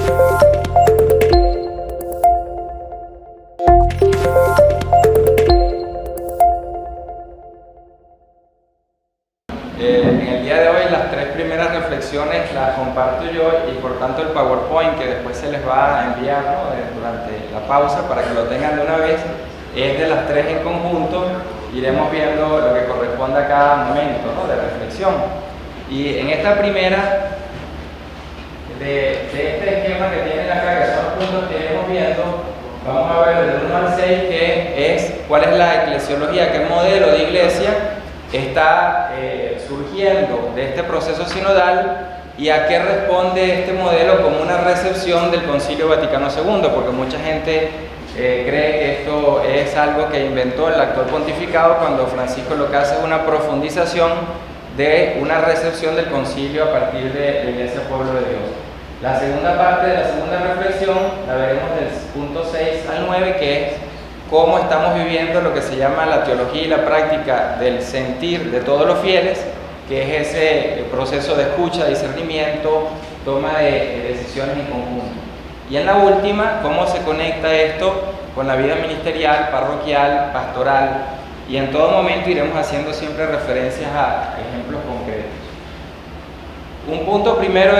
En el día de hoy las tres primeras reflexiones las comparto yo y por tanto el PowerPoint que después se les va a enviar, ¿no?, durante la pausa para que lo tengan de una vez, es de las tres en conjunto. Iremos viendo lo que corresponde a cada momento, ¿no?, de reflexión. Y en esta primera, de este esquema que tienen acá, que son los puntos que iremos viendo, vamos a ver del 1 al 6 que es cuál es la eclesiología, qué modelo de iglesia está surgiendo de este proceso sinodal y a qué responde este modelo como una recepción del Concilio Vaticano II, porque mucha gente cree que esto es algo que inventó el actual pontificado, cuando Francisco lo que hace es una profundización de una recepción del concilio a partir de la Iglesia Pueblo de Dios. La segunda parte de la segunda reflexión la veremos del punto 6 al 9, que es cómo estamos viviendo lo que se llama la teología y la práctica del sentir de todos los fieles, que es ese proceso de escucha, discernimiento, toma de decisiones en conjunto. Y en la última, cómo se conecta esto con la vida ministerial, parroquial, pastoral, y en todo momento iremos haciendo siempre referencias a ejemplos concretos. Un punto primero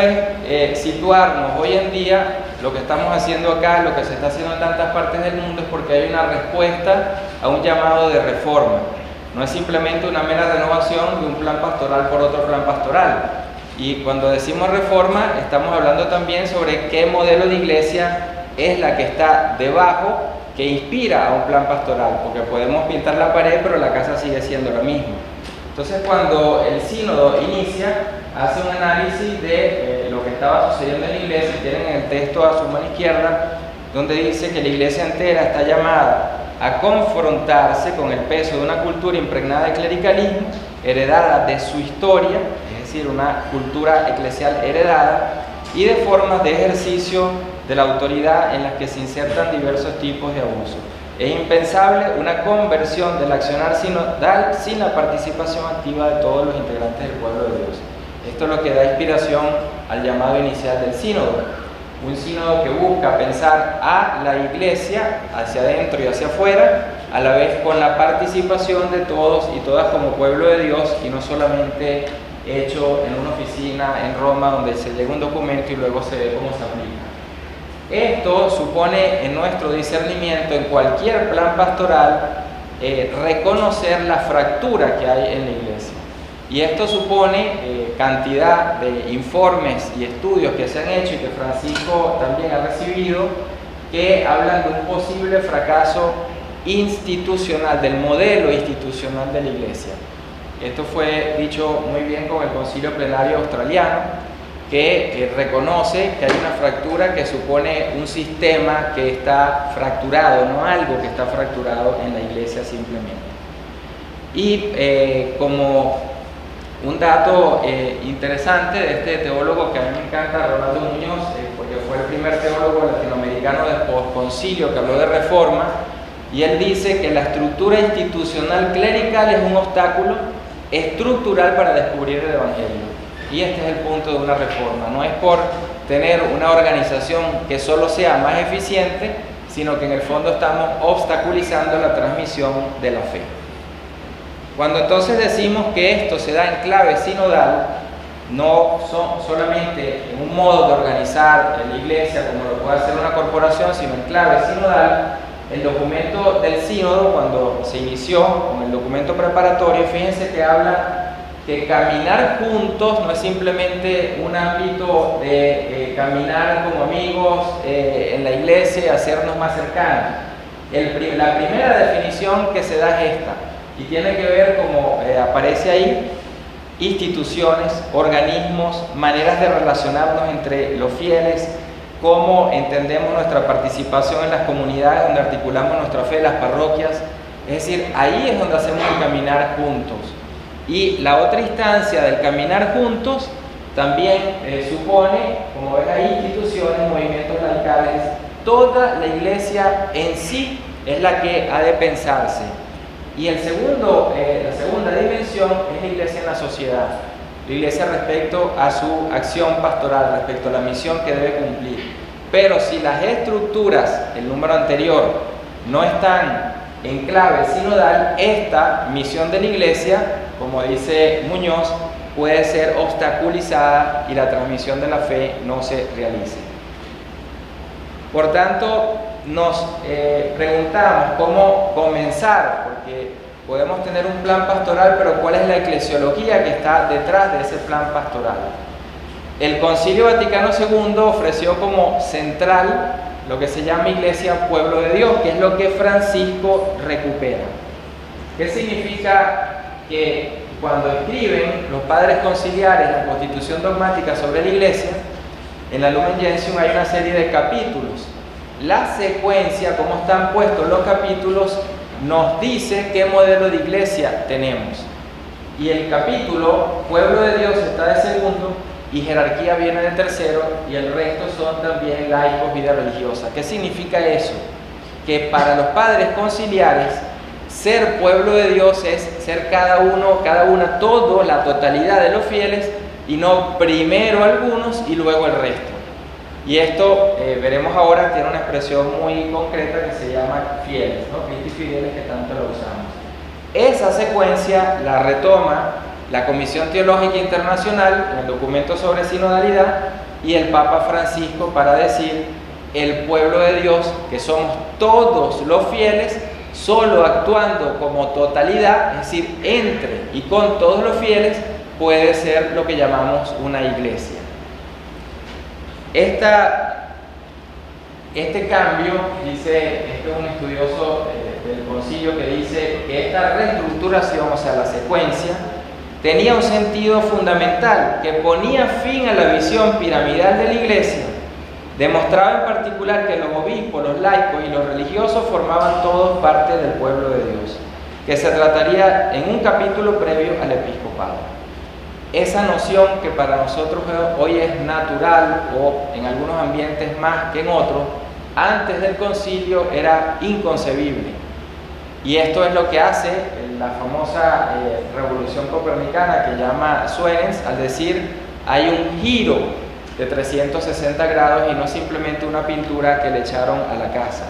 es situarnos hoy en día. Lo que estamos haciendo acá, lo que se está haciendo en tantas partes del mundo, es porque hay una respuesta a un llamado de reforma. No es simplemente una mera renovación de un plan pastoral por otro plan pastoral. Y cuando decimos reforma, estamos hablando también sobre qué modelo de iglesia es la que está debajo, que inspira a un plan pastoral, porque podemos pintar la pared, pero la casa sigue siendo la misma. Entonces, cuando el sínodo inicia, hace un análisis de lo que estaba sucediendo en la iglesia. Tienen el texto a su mano izquierda, donde dice que la iglesia entera está llamada a confrontarse con el peso de una cultura impregnada de clericalismo, heredada de su historia, es decir, una cultura eclesial heredada, y de formas de ejercicio de la autoridad en las que se insertan diversos tipos de abuso. Es impensable una conversión del accionar sinodal sin la participación activa de todos los integrantes del pueblo de Dios. Esto es lo que da inspiración al llamado inicial del sínodo. Un sínodo que busca pensar a la iglesia hacia adentro y hacia afuera, a la vez con la participación de todos y todas como pueblo de Dios, y no solamente hecho en una oficina en Roma donde se llega un documento y luego se ve cómo se aplica. Esto supone en nuestro discernimiento, en cualquier plan pastoral, reconocer la fractura que hay en la iglesia. Y esto supone cantidad de informes y estudios que se han hecho y que Francisco también ha recibido, que hablan de un posible fracaso institucional, del modelo institucional de la iglesia. Esto fue dicho muy bien con el Concilio Plenario Australiano, que reconoce que hay una fractura que supone un sistema que está fracturado, no algo que está fracturado en la iglesia simplemente. Y como un dato interesante de este teólogo que a mí me encanta, Ronaldo Muñoz, porque fue el primer teólogo latinoamericano del posconcilio que habló de reforma, y él dice que la estructura institucional clerical es un obstáculo estructural para descubrir el Evangelio. Y este es el punto de una reforma. No es por tener una organización que solo sea más eficiente, sino que en el fondo estamos obstaculizando la transmisión de la fe. Cuando entonces decimos que esto se da en clave sinodal, no son solamente en un modo de organizar la iglesia como lo puede hacer una corporación, sino en clave sinodal, el documento del sínodo, cuando se inició con el documento preparatorio, fíjense que habla que caminar juntos no es simplemente un ámbito de caminar como amigos en la iglesia y hacernos más cercanos. La primera definición que se da es esta, y tiene que ver, como aparece ahí, instituciones, organismos, maneras de relacionarnos entre los fieles, cómo entendemos nuestra participación en las comunidades donde articulamos nuestra fe, las parroquias. Es decir, ahí es donde hacemos el caminar juntos. Y la otra instancia del caminar juntos también supone, como ven ahí, instituciones, movimientos radicales. Toda la iglesia en sí es la que ha de pensarse. Y la segunda dimensión es la iglesia en la sociedad. La iglesia respecto a su acción pastoral, respecto a la misión que debe cumplir. Pero si las estructuras, el número anterior, no están en clave sinodal, esta misión de la Iglesia, como dice Muñoz, puede ser obstaculizada y la transmisión de la fe no se realice. Por tanto, nos preguntamos cómo comenzar, porque podemos tener un plan pastoral, pero ¿cuál es la eclesiología que está detrás de ese plan pastoral? El Concilio Vaticano II ofreció como central lo que se llama Iglesia Pueblo de Dios, que es lo que Francisco recupera. ¿Qué significa? Que cuando escriben los padres conciliares la Constitución dogmática sobre la Iglesia, en la Lumen Gentium hay una serie de capítulos. La secuencia, como están puestos los capítulos, nos dice qué modelo de iglesia tenemos. Y el capítulo Pueblo de Dios está de segundo y jerarquía viene de tercero, y el resto son también laicos, vida religiosa. ¿Qué significa eso? Que para los padres conciliares, ser pueblo de Dios es ser cada uno, cada una, todo, la totalidad de los fieles, y no primero algunos y luego el resto. Y esto, veremos ahora, tiene una expresión muy concreta que se llama fieles, ¿no? Cristi Fideles, que tanto lo usamos. Esa secuencia la retoma la Comisión Teológica Internacional en el documento sobre sinodalidad y el Papa Francisco para decir: el pueblo de Dios, que somos todos los fieles, solo actuando como totalidad, es decir, entre y con todos los fieles, puede ser lo que llamamos una iglesia. Este cambio, dice, este es un estudioso del concilio que dice que esta reestructuración, o sea, la secuencia, tenía un sentido fundamental que ponía fin a la visión piramidal de la iglesia. Demostraba en particular que los obispos, los laicos y los religiosos formaban todos parte del pueblo de Dios, que se trataría en un capítulo previo al episcopado. Esa noción, que para nosotros hoy es natural, o en algunos ambientes más que en otros, antes del concilio era inconcebible. Y esto es lo que hace la famosa revolución copernicana que llama Suenens, al decir: hay un giro de 360 grados y no simplemente una pintura que le echaron a la casa.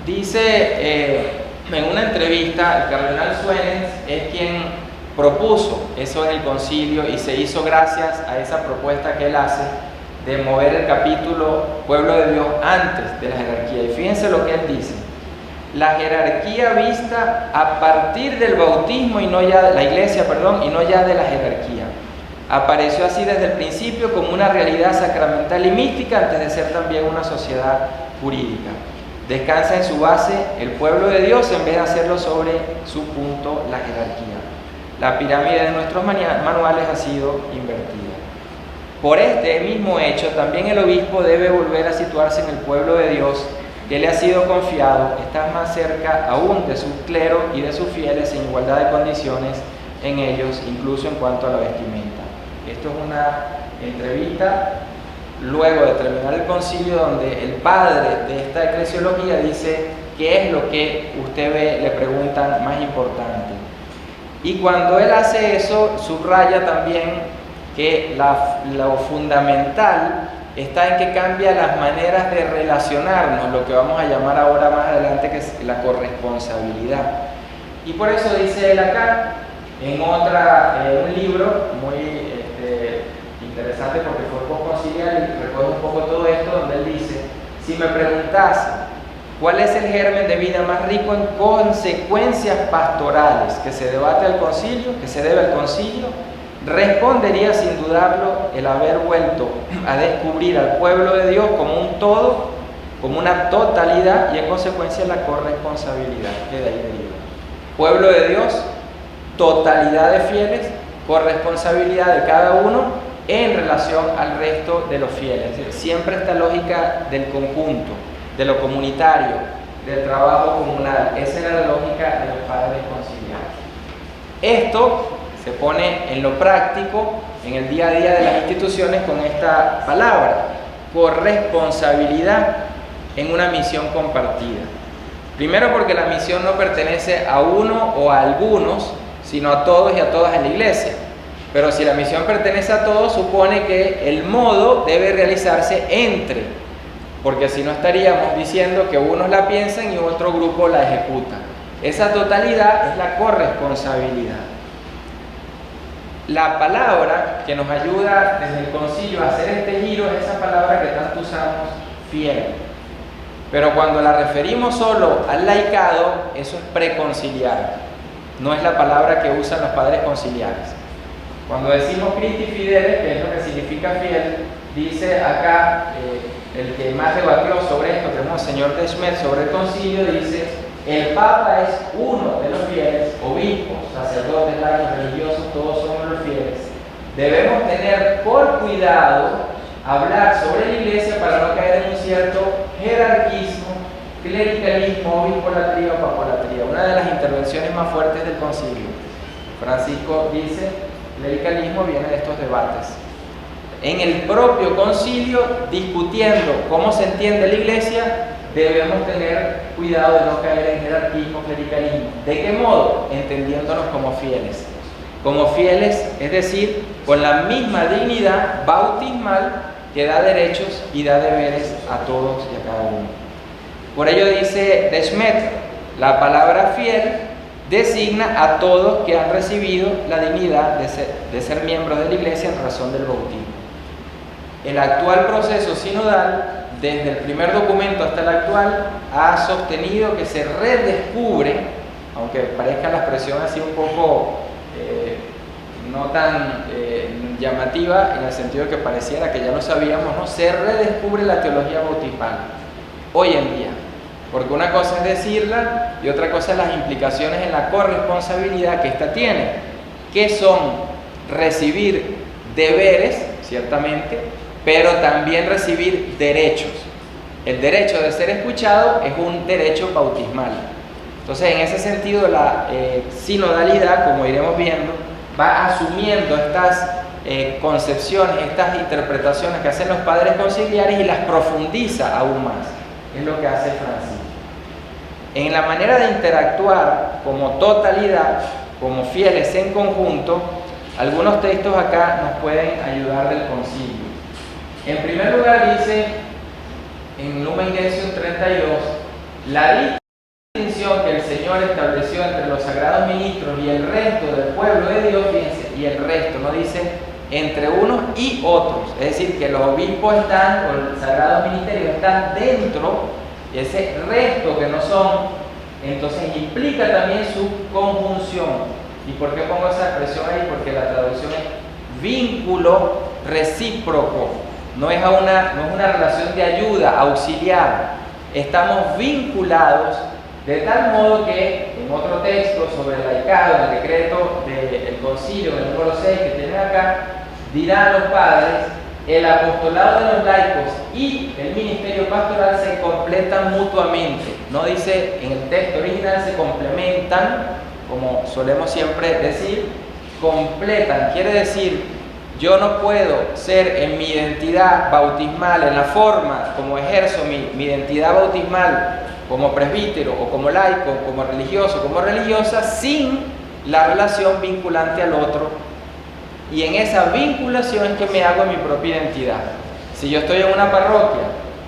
Dice en una entrevista, el cardenal Suenens es quien propuso eso en el concilio, y se hizo gracias a esa propuesta que él hace de mover el capítulo Pueblo de Dios antes de la jerarquía. Y fíjense lo que él dice: la jerarquía vista a partir del bautismo y no ya la iglesia, y no ya de la jerarquía. Apareció así desde el principio como una realidad sacramental y mística antes de ser también una sociedad jurídica. Descansa en su base el pueblo de Dios en vez de hacerlo sobre su punto, la jerarquía. La pirámide de nuestros manuales ha sido invertida. Por este mismo hecho, también el obispo debe volver a situarse en el pueblo de Dios que le ha sido confiado, está más cerca aún de su clero y de sus fieles en igualdad de condiciones en ellos, incluso en cuanto a la vestimenta. Esto es una entrevista luego de terminar el concilio, donde el padre de esta eclesiología dice: ¿qué es lo que usted ve? Le preguntan, más importante. Y cuando él hace eso, subraya también que lo fundamental está en que cambia las maneras de relacionarnos, lo que vamos a llamar ahora más adelante, que es la corresponsabilidad. Y por eso dice él acá, en un libro muy interesante, porque fue poco conciliar y recoge un poco todo esto, donde él dice: si me preguntase cuál es el germen de vida más rico en consecuencias pastorales que se debate al concilio, que se debe al concilio, respondería sin dudarlo el haber vuelto a descubrir al pueblo de Dios como un todo, como una totalidad, y en consecuencia la corresponsabilidad que de ahí deriva. Pueblo de Dios, totalidad de fieles, corresponsabilidad de cada uno en relación al resto de los fieles. Es decir, siempre esta lógica del conjunto, de lo comunitario, del trabajo comunal. Esa era la lógica de los padres conciliares. Esto se pone en lo práctico, en el día a día de las instituciones, con esta palabra: corresponsabilidad en una misión compartida. Primero, porque la misión no pertenece a uno o a algunos, sino a todos y a todas en la iglesia. Pero si la misión pertenece a todos, supone que el modo debe realizarse entre, porque si no estaríamos diciendo que unos la piensan y otro grupo la ejecuta. Esa totalidad es la corresponsabilidad. La palabra que nos ayuda desde el concilio a hacer este giro es esa palabra que tanto usamos, fiel. Pero cuando la referimos solo al laicado, eso es preconciliar. No es la palabra que usan los padres conciliares. Cuando decimos Christi Fideles, que es lo que significa fiel, dice acá, el que más debatió sobre esto, que es Monseñor Deschmet, sobre el concilio, dice: el Papa es uno de los fieles, obispos, sacerdotes, laicos, religiosos, todos somos los fieles. Debemos tener por cuidado hablar sobre la Iglesia para no caer en un cierto jerarquismo, clericalismo, obispolatría o papolatría. Una de las intervenciones más fuertes del concilio. Francisco dice: clericalismo viene de estos debates. En el propio concilio, discutiendo cómo se entiende la Iglesia, debemos tener cuidado de no caer en jerarquismo, clericalismo. ¿De qué modo? Entendiéndonos como fieles. Como fieles, es decir, con la misma dignidad bautismal que da derechos y da deberes a todos y a cada uno. Por ello dice Deschmet, la palabra fiel designa a todos que han recibido la dignidad de ser miembros de la Iglesia en razón del bautismo. El actual proceso sinodal, desde el primer documento hasta el actual, ha sostenido que se redescubre, aunque parezca la expresión así un poco no tan llamativa, en el sentido de que pareciera que ya lo sabíamos, ¿no? Se redescubre la teología bautismal hoy en día, porque una cosa es decirla y otra cosa es las implicaciones en la corresponsabilidad que ésta tiene, que son recibir deberes, ciertamente, pero también recibir derechos. El derecho de ser escuchado es un derecho bautismal. Entonces, en ese sentido, la sinodalidad, como iremos viendo, va asumiendo estas concepciones, estas interpretaciones que hacen los padres conciliares y las profundiza aún más. Es lo que hace Francisco. En la manera de interactuar como totalidad, como fieles en conjunto, algunos textos acá nos pueden ayudar del concilio. En primer lugar dice, en Lumen Gentium 32, la distinción que el Señor estableció entre los sagrados ministros y el resto del pueblo de Dios, fíjense, y el resto, no dice entre unos y otros, es decir, que los obispos están, o los sagrados ministerios están dentro, y ese resto que no son, entonces implica también su conjunción. ¿Y por qué pongo esa expresión ahí? Porque la traducción es vínculo recíproco, no es una relación de ayuda, auxiliar, estamos vinculados. De tal modo que en otro texto sobre el laicado, en el decreto del concilio, el número 6 que tienen acá, dirán los padres, el apostolado de los laicos y el ministerio pastoral se completan mutuamente. No dice en el texto original se complementan, como solemos siempre decir, completan. Quiere decir, yo no puedo ser en mi identidad bautismal, en la forma como ejerzo mi identidad bautismal, como presbítero o como laico, como religioso, como religiosa, sin la relación vinculante al otro. Y en esa vinculación es que me hago mi propia identidad. Si yo estoy en una parroquia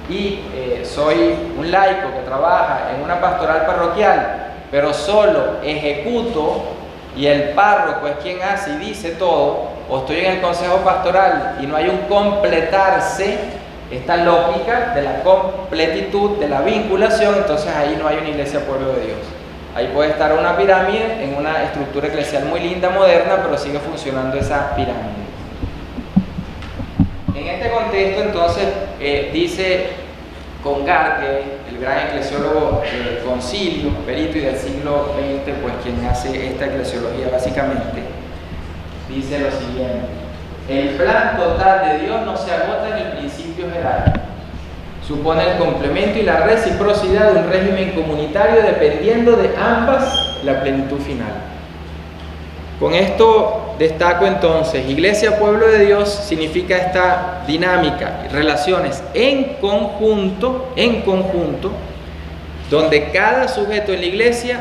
y soy un laico que trabaja en una pastoral parroquial, pero solo ejecuto y el párroco es quien hace y dice todo, o estoy en el consejo pastoral y no hay un completarse, esta lógica de la completitud, de la vinculación, entonces ahí no hay una iglesia pueblo de Dios. Ahí puede estar una pirámide en una estructura eclesial muy linda, moderna, pero sigue funcionando esa pirámide. En este contexto, entonces, dice Congar, que el gran eclesiólogo del concilio, perito y del siglo XX, pues quien hace esta eclesiología básicamente, dice lo siguiente: el plan total de Dios no se agota en el principio jerárquico. Supone el complemento y la reciprocidad de un régimen comunitario dependiendo de ambas la plenitud final. Con esto destaco entonces, Iglesia, pueblo de Dios, significa esta dinámica, relaciones en conjunto, donde cada sujeto en la Iglesia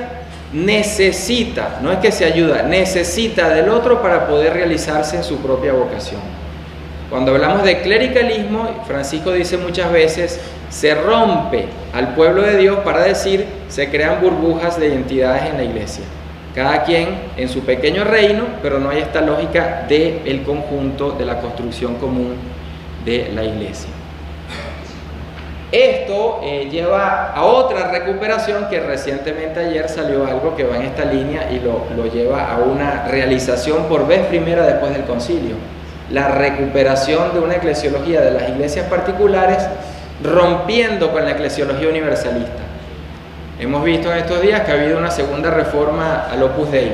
necesita, no es que se ayuda, necesita del otro para poder realizarse en su propia vocación. Cuando hablamos de clericalismo, Francisco dice muchas veces, se rompe al pueblo de Dios para decir, se crean burbujas de identidades en la iglesia. Cada quien en su pequeño reino, pero no hay esta lógica del conjunto, de la construcción común de la iglesia. Esto lleva a otra recuperación que recientemente ayer salió algo que va en esta línea y lo lleva a una realización por vez primera después del concilio. La recuperación de una eclesiología de las iglesias particulares rompiendo con la eclesiología universalista. Hemos visto en estos días que ha habido una segunda reforma al Opus Dei.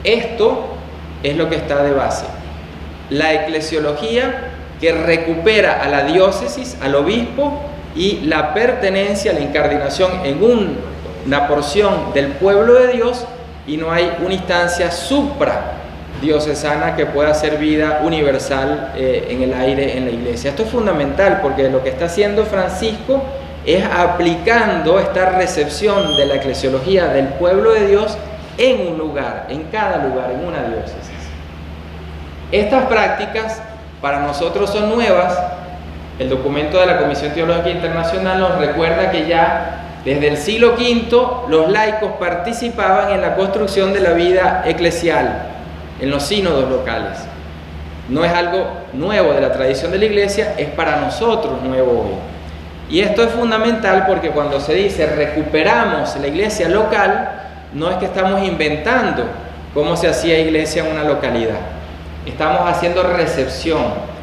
Esto es lo que está de base. La eclesiología que recupera a la diócesis, al obispo, y la pertenencia, la incardinación en una porción del pueblo de Dios, y no hay una instancia supra-diocesana que pueda ser vida universal en el aire en la iglesia. Esto es fundamental porque lo que está haciendo Francisco es aplicando esta recepción de la eclesiología del pueblo de Dios en un lugar, en cada lugar, en una diócesis. Estas prácticas para nosotros son nuevas. El documento de la Comisión Teológica Internacional nos recuerda que ya desde el siglo V los laicos participaban en la construcción de la vida eclesial, en los sínodos locales. No es algo nuevo de la tradición de la iglesia, es para nosotros nuevo hoy. Y esto es fundamental porque cuando se dice recuperamos la iglesia local, no es que estamos inventando cómo se hacía iglesia en una localidad. Estamos haciendo recepción.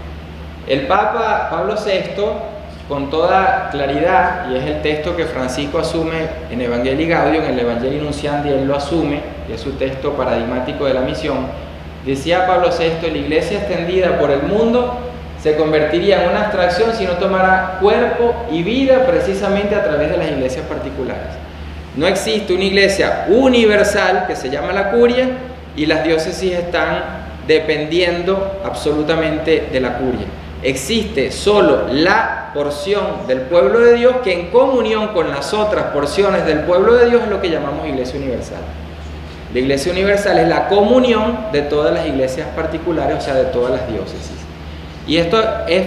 El Papa Pablo VI, con toda claridad, y es el texto que Francisco asume en Evangelii Gaudium, en el Evangelii Nunciandi, él lo asume, y es su texto paradigmático de la misión, decía Pablo VI, la iglesia extendida por el mundo se convertiría en una abstracción si no tomara cuerpo y vida precisamente a través de las iglesias particulares. No existe una iglesia universal que se llama la curia y las diócesis están dependiendo absolutamente de la curia. Existe solo la porción del pueblo de Dios que en comunión con las otras porciones del pueblo de Dios es lo que llamamos iglesia universal. La iglesia universal es la comunión de todas las iglesias particulares, o sea, de todas las diócesis. Y esto es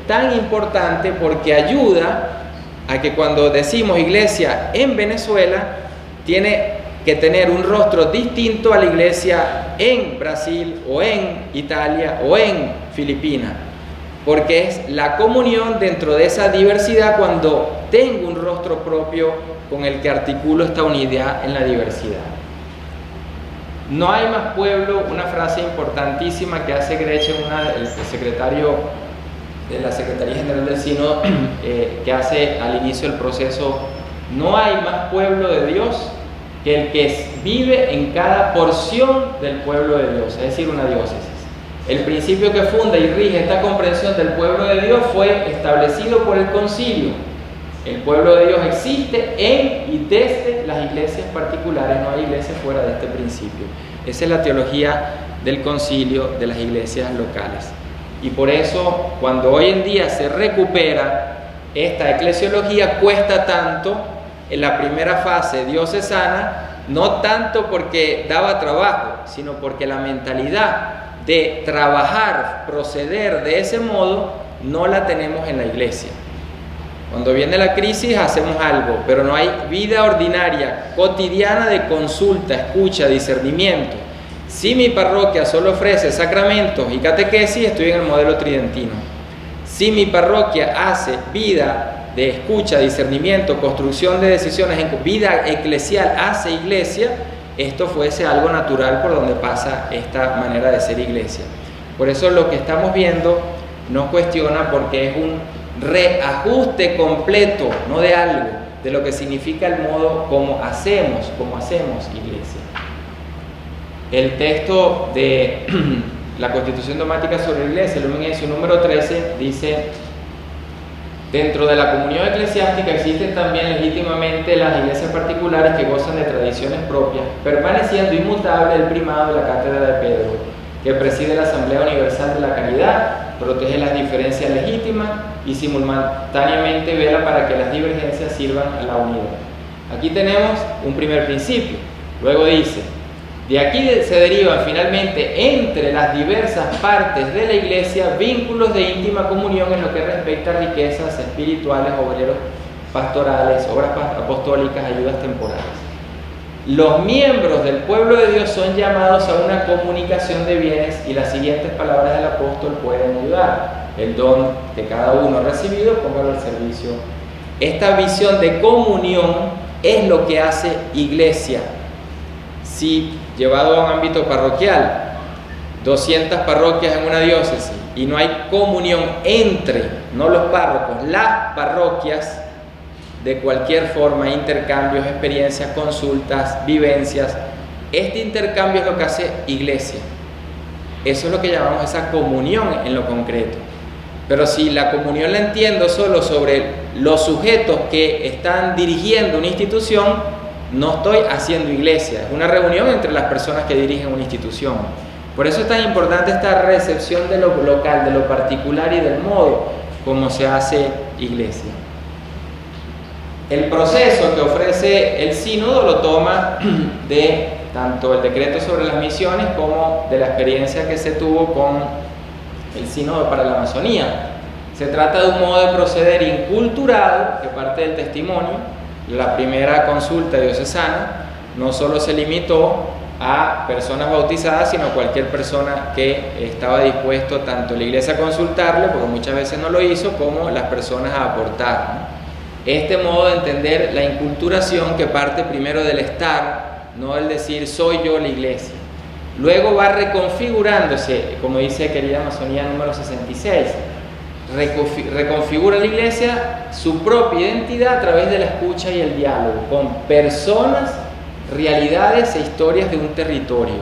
tan importante porque ayuda a que cuando decimos iglesia en Venezuela, tiene que tener un rostro distinto a la iglesia en Brasil o en Italia o en Filipinas, porque es la comunión dentro de esa diversidad cuando tengo un rostro propio con el que articulo esta unidad en la diversidad. No hay más pueblo, una frase importantísima que hace Gretchen, el secretario de la Secretaría General del Sínodo, que hace al inicio del proceso, no hay más pueblo de Dios que el que vive en cada porción del pueblo de Dios, es decir, una diócesis. El principio que funda y rige esta comprensión del pueblo de Dios fue establecido por el concilio. El pueblo de Dios existe en y desde las iglesias particulares, no hay iglesia fuera de este principio. Esa es la teología del concilio de las iglesias locales. Y por eso, cuando hoy en día se recupera esta eclesiología, cuesta tanto en la primera fase diocesana, no tanto porque daba trabajo, sino porque la mentalidad de trabajar, proceder de ese modo, no la tenemos en la iglesia. Cuando viene la crisis hacemos algo, pero no hay vida ordinaria, cotidiana de consulta, escucha, discernimiento. Si mi parroquia solo ofrece sacramentos y catequesis, estoy en el modelo tridentino. Si mi parroquia hace vida de escucha, discernimiento, construcción de decisiones, en vida eclesial, hace iglesia, esto fuese algo natural por donde pasa esta manera de ser iglesia. Por eso lo que estamos viendo nos cuestiona porque es un reajuste completo, no de algo, de lo que significa el modo como hacemos iglesia. El texto de la Constitución Dogmática sobre la Iglesia, el Lumen Gentium número 13, dice: dentro de la comunión eclesiástica existen también legítimamente las iglesias particulares que gozan de tradiciones propias, permaneciendo inmutable el primado de la cátedra de Pedro, que preside la Asamblea Universal de la Caridad, protege las diferencias legítimas y simultáneamente vela para que las divergencias sirvan a la unidad. Aquí tenemos un primer principio. Luego dice, de aquí se derivan finalmente entre las diversas partes de la iglesia vínculos de íntima comunión en lo que respecta a riquezas espirituales, obreros pastorales, obras apostólicas, ayudas temporales. Los miembros del pueblo de Dios son llamados a una comunicación de bienes y las siguientes palabras del apóstol pueden ayudar. El don que cada uno ha recibido, póngalo al servicio. Esta visión de comunión es lo que hace iglesia. Si llevado a un ámbito parroquial, 200 parroquias en una diócesis y no hay comunión entre, no los párrocos, las parroquias, de cualquier forma, intercambios, experiencias, consultas, vivencias, este intercambio es lo que hace iglesia. Eso es lo que llamamos esa comunión en lo concreto. Pero si la comunión la entiendo solo sobre los sujetos que están dirigiendo una institución, no estoy haciendo iglesia, es una reunión entre las personas que dirigen una institución. Por eso es tan importante esta recepción de lo local, de lo particular y del modo como se hace iglesia. El proceso que ofrece el sínodo lo toma de tanto el decreto sobre las misiones como de la experiencia que se tuvo con el sínodo para la Amazonía. Se trata de un modo de proceder inculturado que parte del testimonio. La primera consulta diocesana no solo se limitó a personas bautizadas, sino a cualquier persona que estaba dispuesto, tanto la iglesia a consultarle, porque muchas veces no lo hizo, como las personas a aportar, ¿no? Este modo de entender la inculturación que parte primero del estar, no el decir soy yo la iglesia. Luego va reconfigurándose, como dice querida Amazonía número 66, reconfigura la iglesia su propia identidad a través de la escucha y el diálogo con personas, realidades e historias de un territorio.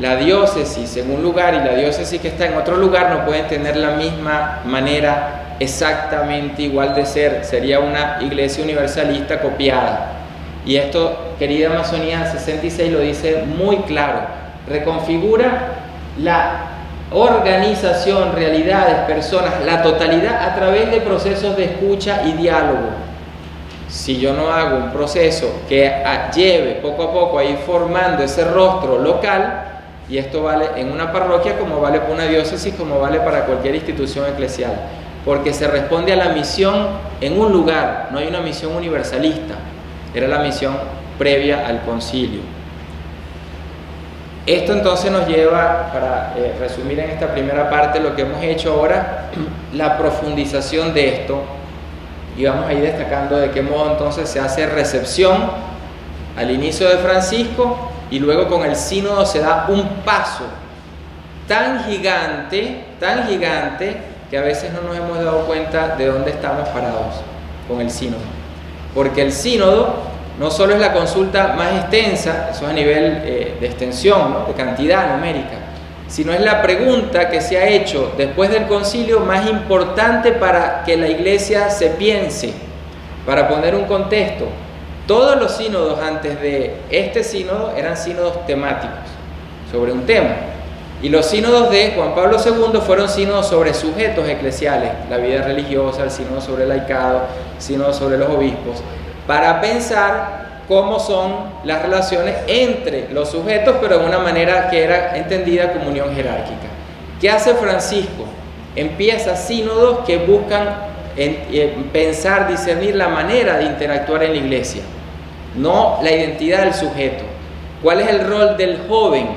La diócesis en un lugar y la diócesis que está en otro lugar no pueden tener la misma manera exactamente igual de ser. Sería una iglesia universalista copiada. Y esto, querida Amazonía 66, lo dice muy claro. Reconfigura la organización, realidades, personas, la totalidad a través de procesos de escucha y diálogo. Si yo no hago un proceso que lleve poco a poco a ir formando ese rostro local, y esto vale en una parroquia como vale para una diócesis, como vale para cualquier institución eclesial, porque se responde a la misión en un lugar, no hay una misión universalista, era la misión previa al concilio. Esto entonces nos lleva, para resumir en esta primera parte lo que hemos hecho ahora, la profundización de esto, y vamos a ir destacando de qué modo entonces se hace recepción al inicio de Francisco, y luego con el sínodo se da un paso tan gigante, que a veces no nos hemos dado cuenta de dónde estamos parados con el sínodo. Porque el sínodo no solo es la consulta más extensa, eso es a nivel de extensión, ¿no?, de cantidad numérica, sino es la pregunta que se ha hecho después del concilio más importante para que la iglesia se piense. Para poner un contexto, todos los sínodos antes de este sínodo eran sínodos temáticos, sobre un tema. Y los sínodos de Juan Pablo II fueron sínodos sobre sujetos eclesiales, la vida religiosa, el sínodo sobre el laicado, el sínodo sobre los obispos, para pensar cómo son las relaciones entre los sujetos, pero de una manera que era entendida como unión jerárquica. ¿Qué hace Francisco? Empieza sínodos que buscan pensar, discernir la manera de interactuar en la iglesia, no la identidad del sujeto. ¿Cuál es el rol del joven,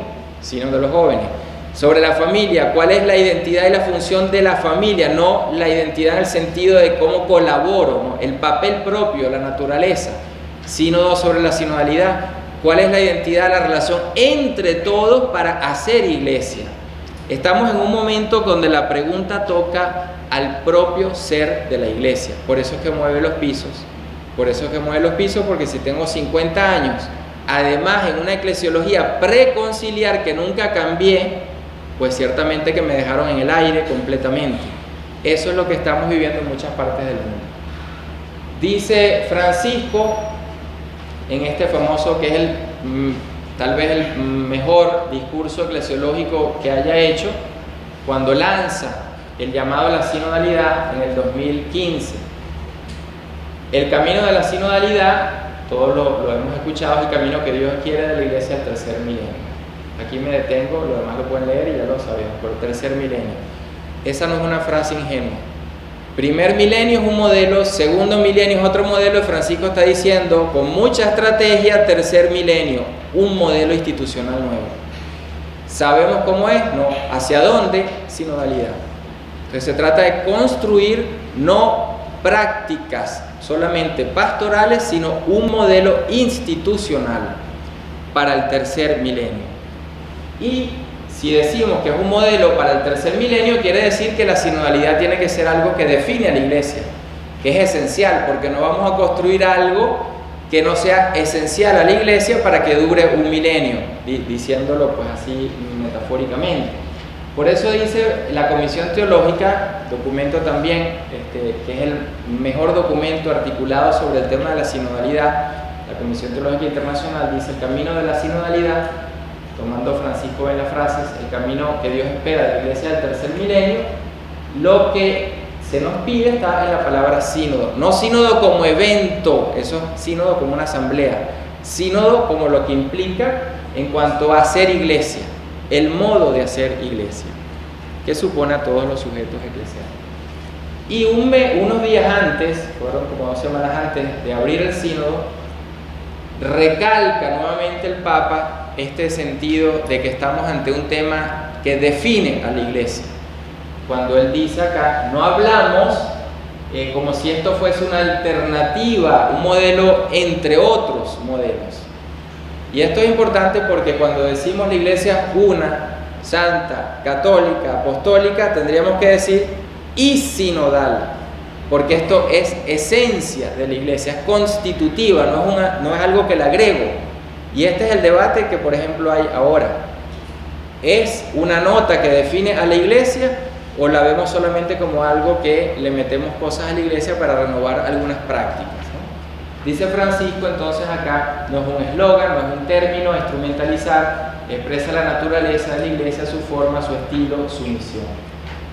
sino de los jóvenes? Sobre la familia, ¿cuál es la identidad y la función de la familia? No la identidad en el sentido de cómo colaboro, ¿no?, el papel propio, la naturaleza. Sínodo sobre la sinodalidad, ¿cuál es la identidad, la relación entre todos para hacer iglesia? Estamos en un momento donde la pregunta toca al propio ser de la iglesia. Por eso es que mueve los pisos. Porque si tengo 50 años, además en una eclesiología preconciliar que nunca cambié, pues ciertamente que me dejaron en el aire completamente. Eso es lo que estamos viviendo en muchas partes del mundo. Dice Francisco, en este famoso, que es tal vez el mejor discurso eclesiológico que haya hecho, cuando lanza el llamado a la sinodalidad en el 2015. El camino de la sinodalidad todos lo hemos escuchado, es el camino que Dios quiere de la iglesia al tercer milenio. Aquí me detengo, lo demás lo pueden leer y ya lo sabemos, por el tercer milenio. Esa no es una frase ingenua. Primer milenio es un modelo, segundo milenio es otro modelo, y Francisco está diciendo, con mucha estrategia, tercer milenio, un modelo institucional nuevo. ¿Sabemos cómo es? No. ¿Hacia dónde? Sinodalidad. Entonces se trata de construir no prácticas solamente pastorales, sino un modelo institucional para el tercer milenio. Y si decimos que es un modelo para el tercer milenio, quiere decir que la sinodalidad tiene que ser algo que define a la iglesia, que es esencial, porque no vamos a construir algo que no sea esencial a la iglesia para que dure un milenio, diciéndolo pues así metafóricamente. Por eso dice la Comisión Teológica, documento también, que es el mejor documento articulado sobre el tema de la sinodalidad, la Comisión Teológica Internacional dice: el camino de la sinodalidad, tomando Francisco en las frases, el camino que Dios espera de la iglesia del tercer milenio, lo que se nos pide está en la palabra sínodo. No sínodo como evento, eso es sínodo como una asamblea, sínodo como lo que implica en cuanto a hacer iglesia, el modo de hacer iglesia, que supone a todos los sujetos eclesiásticos. Y unos días antes, fueron como 2 semanas antes de abrir el sínodo, recalca nuevamente el Papa este sentido de que estamos ante un tema que define a la iglesia. Cuando él dice acá, no hablamos como si esto fuese una alternativa, un modelo entre otros modelos. Y esto es importante porque cuando decimos la iglesia una, santa, católica, apostólica, tendríamos que decir y sinodal, porque esto es esencia de la iglesia, es constitutiva, no es algo que le agrego. Y este es el debate que, por ejemplo, hay ahora. ¿Es una nota que define a la iglesia o la vemos solamente como algo que le metemos cosas a la iglesia para renovar algunas prácticas, ¿no? Dice Francisco entonces acá, no es un eslogan, no es un término a instrumentalizar, expresa la naturaleza de la iglesia, su forma, su estilo, su misión.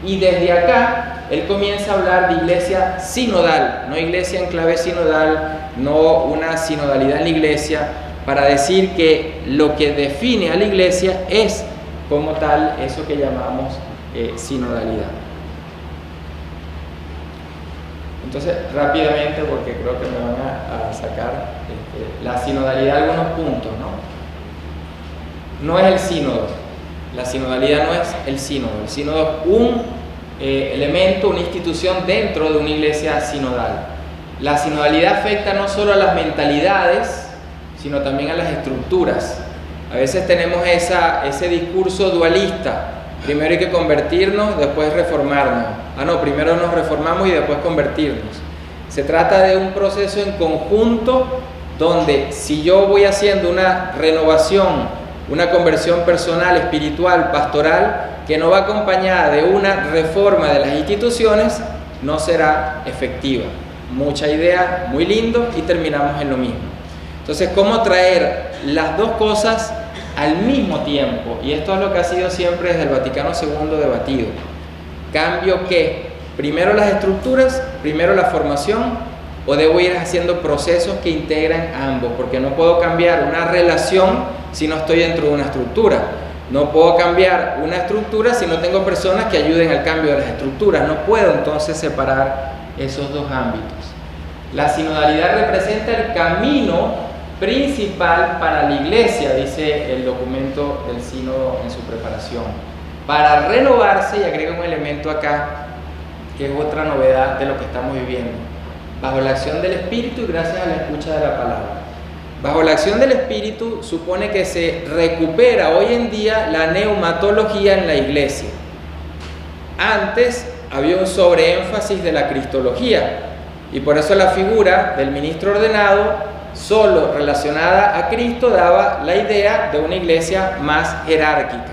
Y desde acá él comienza a hablar de iglesia sinodal, no iglesia en clave sinodal, no una sinodalidad en la iglesia, para decir que lo que define a la iglesia es como tal eso que llamamos sinodalidad. Entonces, rápidamente, porque creo que me van a sacar la sinodalidad, algunos puntos, ¿no? No es el sínodo, la sinodalidad no es el sínodo es un elemento, una institución dentro de una iglesia sinodal. La sinodalidad afecta no solo a las mentalidades, sino también a las estructuras. A veces tenemos ese discurso dualista: primero hay que convertirnos, después reformarnos. Primero nos reformamos y después convertirnos. Se trata de un proceso en conjunto donde si yo voy haciendo una renovación, una conversión personal, espiritual, pastoral, que no va acompañada de una reforma de las instituciones, no será efectiva. Mucha idea, muy lindo, y terminamos en lo mismo. Entonces, ¿cómo traer las dos cosas al mismo tiempo? Y esto es lo que ha sido siempre desde el Vaticano II debatido. ¿Cambio qué? ¿Primero las estructuras? ¿Primero la formación? ¿O debo ir haciendo procesos que integran ambos? Porque no puedo cambiar una relación si no estoy dentro de una estructura. No puedo cambiar una estructura si no tengo personas que ayuden al cambio de las estructuras. No puedo entonces separar esos dos ámbitos. La sinodalidad representa el camino principal para la iglesia, dice el documento del sínodo en su preparación, para renovarse, y agrega un elemento acá que es otra novedad de lo que estamos viviendo: bajo la acción del Espíritu y gracias a la escucha de la palabra. Bajo la acción del Espíritu supone que se recupera hoy en día la neumatología en la iglesia. Antes había un sobreénfasis de la cristología, y por eso la figura del ministro ordenado, solo relacionada a Cristo, daba la idea de una iglesia más jerárquica.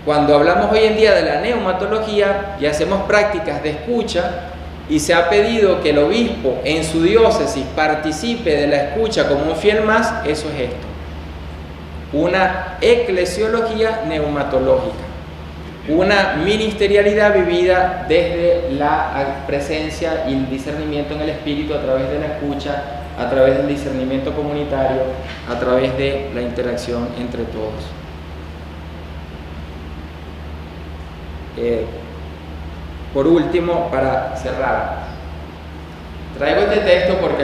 Cuando hablamos hoy en día de la neumatología y hacemos prácticas de escucha, y se ha pedido que el obispo en su diócesis participe de la escucha como un fiel más, eso es esto: una eclesiología neumatológica, una ministerialidad vivida desde la presencia y el discernimiento en el Espíritu a través de la escucha, a través del discernimiento comunitario, a través de la interacción entre todos. Por último, para cerrar, traigo este texto porque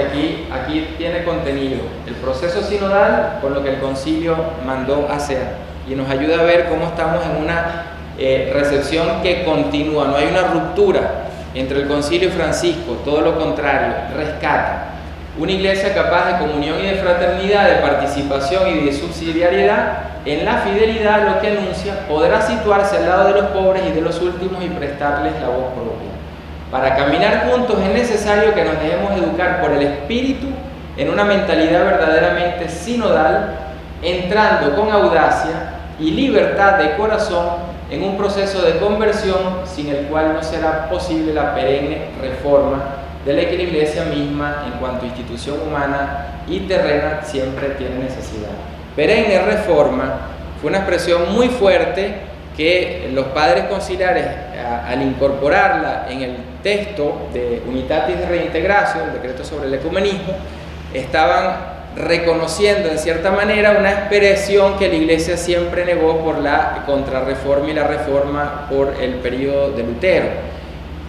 aquí tiene contenido, el proceso sinodal con lo que el concilio mandó hacer, y nos ayuda a ver cómo estamos en una recepción que continúa, no hay una ruptura entre el concilio y Francisco, todo lo contrario, rescata una iglesia capaz de comunión y de fraternidad, de participación y de subsidiariedad. En la fidelidad a lo que anuncia, podrá situarse al lado de los pobres y de los últimos y prestarles la voz propia. Para caminar juntos es necesario que nos dejemos educar por el Espíritu en una mentalidad verdaderamente sinodal, entrando con audacia y libertad de corazón en un proceso de conversión sin el cual no será posible la perenne reforma de la que la Iglesia misma, en cuanto a institución humana y terrena, siempre tiene necesidad. Perenne reforma fue una expresión muy fuerte que los padres conciliares, al incorporarla en el texto de Unitatis Reintegratio, el decreto sobre el ecumenismo, estaban reconociendo en cierta manera una expresión que la Iglesia siempre negó por la contrarreforma y la reforma por el periodo de Lutero.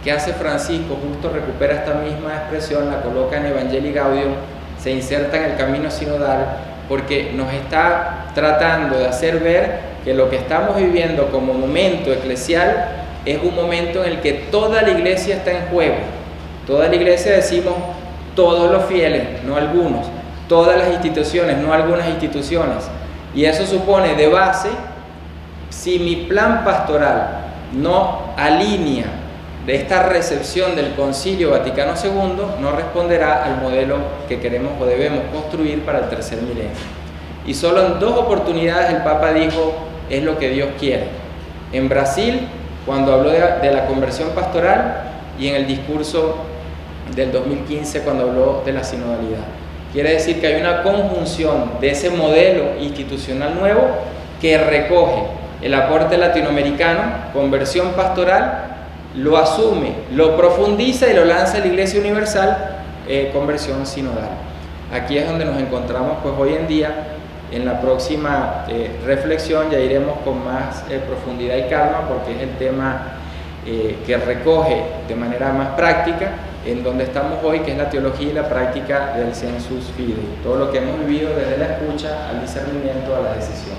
¿Qué hace Francisco? Justo recupera esta misma expresión, la coloca en Evangelii Gaudium, se inserta en el camino sinodal, porque nos está tratando de hacer ver que lo que estamos viviendo como momento eclesial es un momento en el que toda la Iglesia está en juego. Toda la Iglesia, decimos, todos los fieles, no algunos, todas las instituciones, no algunas instituciones. Y eso supone de base, si mi plan pastoral no alinea de esta recepción del Concilio Vaticano II, no responderá al modelo que queremos o debemos construir para el tercer milenio. Y solo en 2 oportunidades el Papa dijo, es lo que Dios quiere. En Brasil, cuando habló de la conversión pastoral, y en el discurso del 2015, cuando habló de la sinodalidad. Quiere decir que hay una conjunción de ese modelo institucional nuevo que recoge el aporte latinoamericano, conversión pastoral, lo asume, lo profundiza y lo lanza a la Iglesia Universal, conversión sinodal. Aquí es donde nos encontramos pues hoy en día. En la próxima reflexión ya iremos con más profundidad y calma, porque es el tema que recoge de manera más práctica en donde estamos hoy, que es la teología y la práctica del sensus fidei, todo lo que hemos vivido desde la escucha al discernimiento a la decisión.